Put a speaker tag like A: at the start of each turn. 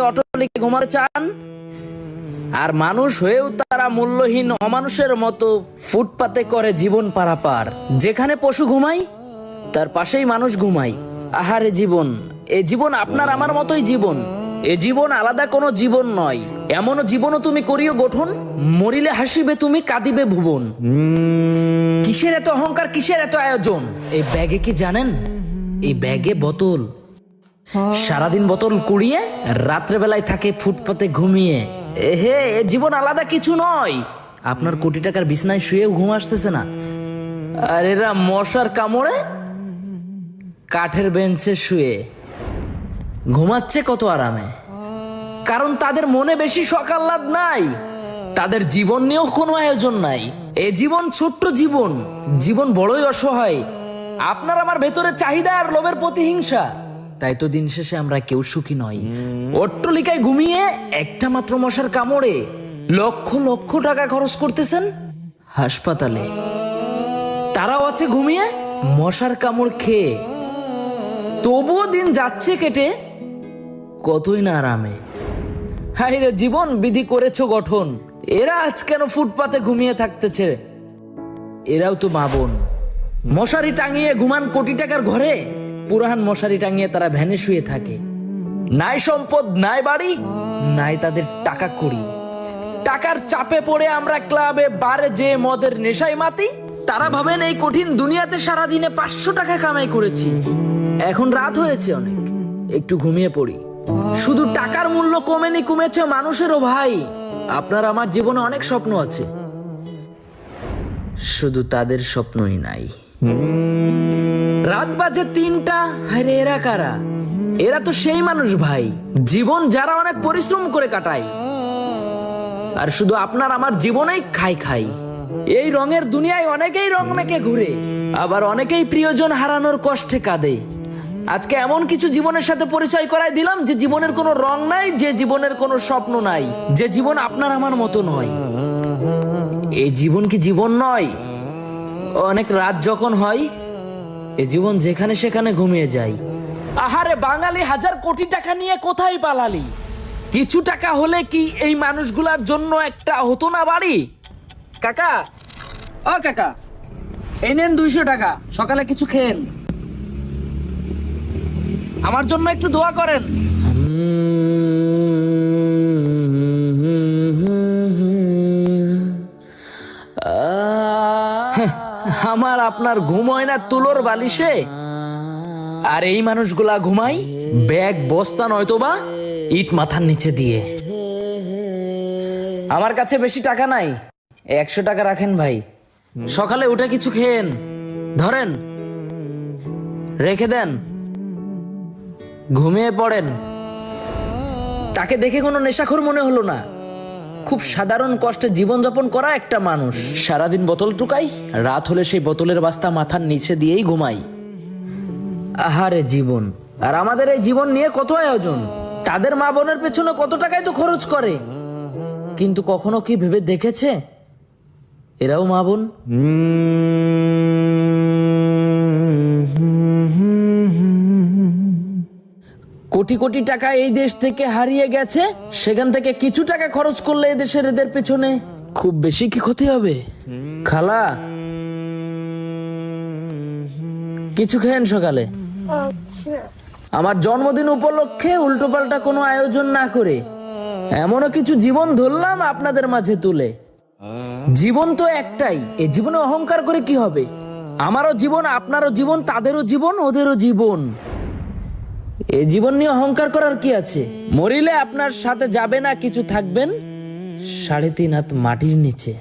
A: অট্টালিকায় ঘুমাতে চান, আর মানুষ হয়েও তারা মূল্যহীন অমানুষের মতো ফুটপাতে করে জীবন পারাপার। যেখানে পশু ঘুমায় তার পাশেই মানুষ ঘুমায়। আহারে জীবন, এ জীবন আপনার আমার মতোই জীবন। এ জীবন আলাদা কোনো জীবন নয়। এমনও জীবনও তুমি করিও গঠন, মরিলে হাসিবে তুমি, কাঁদিবে ভুবন। কিসের এত অহংকার, কিসের এত আয়োজন? এই ব্যাগে কি জানেন? এই ব্যাগে বোতল। সারাদিন বোতল কুড়িয়ে রাত্রেবেলায় থাকে ফুটপাতে ঘুমিয়ে। এ জীবন আলাদা কিছু নয়। আপনার কোটি টাকার বিছনায় শুয়েও ঘুম আসতেছে না, আর এরা মশার কামড়ে কাঠের বেঞ্চে শুয়ে ঘুমাচ্ছে কত আরামে। কারণ তাদের মনে বেশি শখ আহ্লাদ নাই, তাদের জীবন নিয়েও কোনো আয়োজন নাই। এ জীবন ছোট্ট জীবন, জীবন বড়ই অসহায়। আপনার আমার ভেতরে চাহিদা আর লোভের প্রতিহিংসা, তাই তো দিন শেষে আমরা কেউ সুখী নই। অট্টালিকায় ঘুমিয়ে একটা মাত্র মশার কামড়ে লক্ষ লক্ষ টাকা খরচ করতেছেন হাসপাতালে। তারাও আছে ঘুমিয়ে মশার কামড় খেয়ে, তবুও দিন যাচ্ছে কেটে কতই না আরামে। হায়রে জীবন, বিধি করেছো গঠন। এরা আজ কেন ফুটপাতে ঘুমিয়ে থাকতেছে? এরাও তো মা বোন। মশারি টাঙিয়ে ঘুমান কোটি টাকার ঘরে, পুরান মশারি টাঙিয়ে তারা ভ্যানে শুয়ে থাকে। নাই সম্পদ, নাই বাড়ি, নাই তাদের টাকা কড়ি। টাকার চাপে পড়ে আমরা ক্লাবে বারে যে মদের নেশায় মাতি। তারা ভাবেন এই কঠিন দুনিয়াতে সারাদিনে 500 টাকা কামাই করেছি, এখন রাত হয়েছে অনেক, একটু ঘুমিয়ে পড়ি। শুধু টাকার মূল্য কমেনি, কমেছে মানুষেরও ভাই। আপনার আমার জীবনে অনেক স্বপ্ন আছে, শুধু তাদের স্বপ্নই নাই। রাত বাজে 3টা, আরে এরা কারা? এরা তো সেই মানুষ ভাই, জীবন যারা অনেক পরিশ্রম করে কাটায়, আর শুধু আপনার আমার জীবনেই খাই খাই। এই রঙের দুনিয়ায় অনেকেই রং মেখে ঘুরে, আবার অনেকেই প্রিয়জন হারানোর কষ্টে কাঁদে। আজকে এমন কিছু জীবনের সাথে পরিচয় করাই দিলাম যে জীবনের কোনো রং নাই, যে জীবনের কোনো স্বপ্ন নাই, যে জীবন আপনার আমার মতো নয়। এই জীবন কি জীবন নয়? অনেক রাত যখন হয়, এ জীবন যেখানে সেখানে ঘুমিয়ে যায়। আহারে বাঙালি, 1000 কোটি টাকা নিয়ে কোথায় পালালি? কিছু টাকা হলে কি এই মানুষগুলার জন্য একটা হতো না বাড়ি? কাকা, ও কাকা, এই নেন 200 টাকা, সকালে কিছু খেয়েন, আমার জন্য একটু দোয়া করেন। আমার আপনার ঘুম হয় না তুলোর বালিশে, আর এই মানুষগুলা ঘুমাই ব্যাগ বস্তা নয়তোবা ইট মাথার নিচে দিয়ে। আমার কাছে বেশি টাকা নাই, 100 টাকা রাখেন ভাই, সকালে উঠে কিছু খেয়েন। ধরেন, রেখে দেন, ঘুমিয়ে পড়েন। তাকে দেখে কোনো নেশাখোর মনে হলো না, খুব সাধারণ কষ্টে জীবনযাপন করা একটা মানুষ। সারাদিন বোতল টুকাই, রাত হলে সেই বোতলের বাস্তা মাথার নিচে দিয়েই ঘুমাই। আহারে জীবন, আর আমাদের এই জীবন নিয়ে কত আয়োজন। তাদের মা বোনের পেছনে কত টাকাই তো খরচ করে, কিন্তু কখনো কি ভেবে দেখেছে এরাও মা বোন? কোটি কোটি টাকা এই দেশ থেকে হারিয়ে গেছে, সেখান থেকে কিছু টাকা খরচ করলে এদেশের এদের পেছনে খুব বেশি কি ক্ষতি হবে? খালা, কিছু খেয়েন সকালে। আমার জন্মদিন উপলক্ষে উল্টোপাল্টা কোনো আয়োজন না করে এমনও কিছু জীবন ধরলাম আপনাদের মাঝে তুলে। জীবন তো একটাই, এই জীবনে অহংকার করে কি হবে? আমারও জীবন, আপনারও জীবন, তাদেরও জীবন, ওদেরও জীবন। এই জীবন নিয়ে অহংকার করার কি আছে? মরিলে আপনার সাথে যাবে না কিছু, থাকবেন 3.5 হাত মাটির নিচে।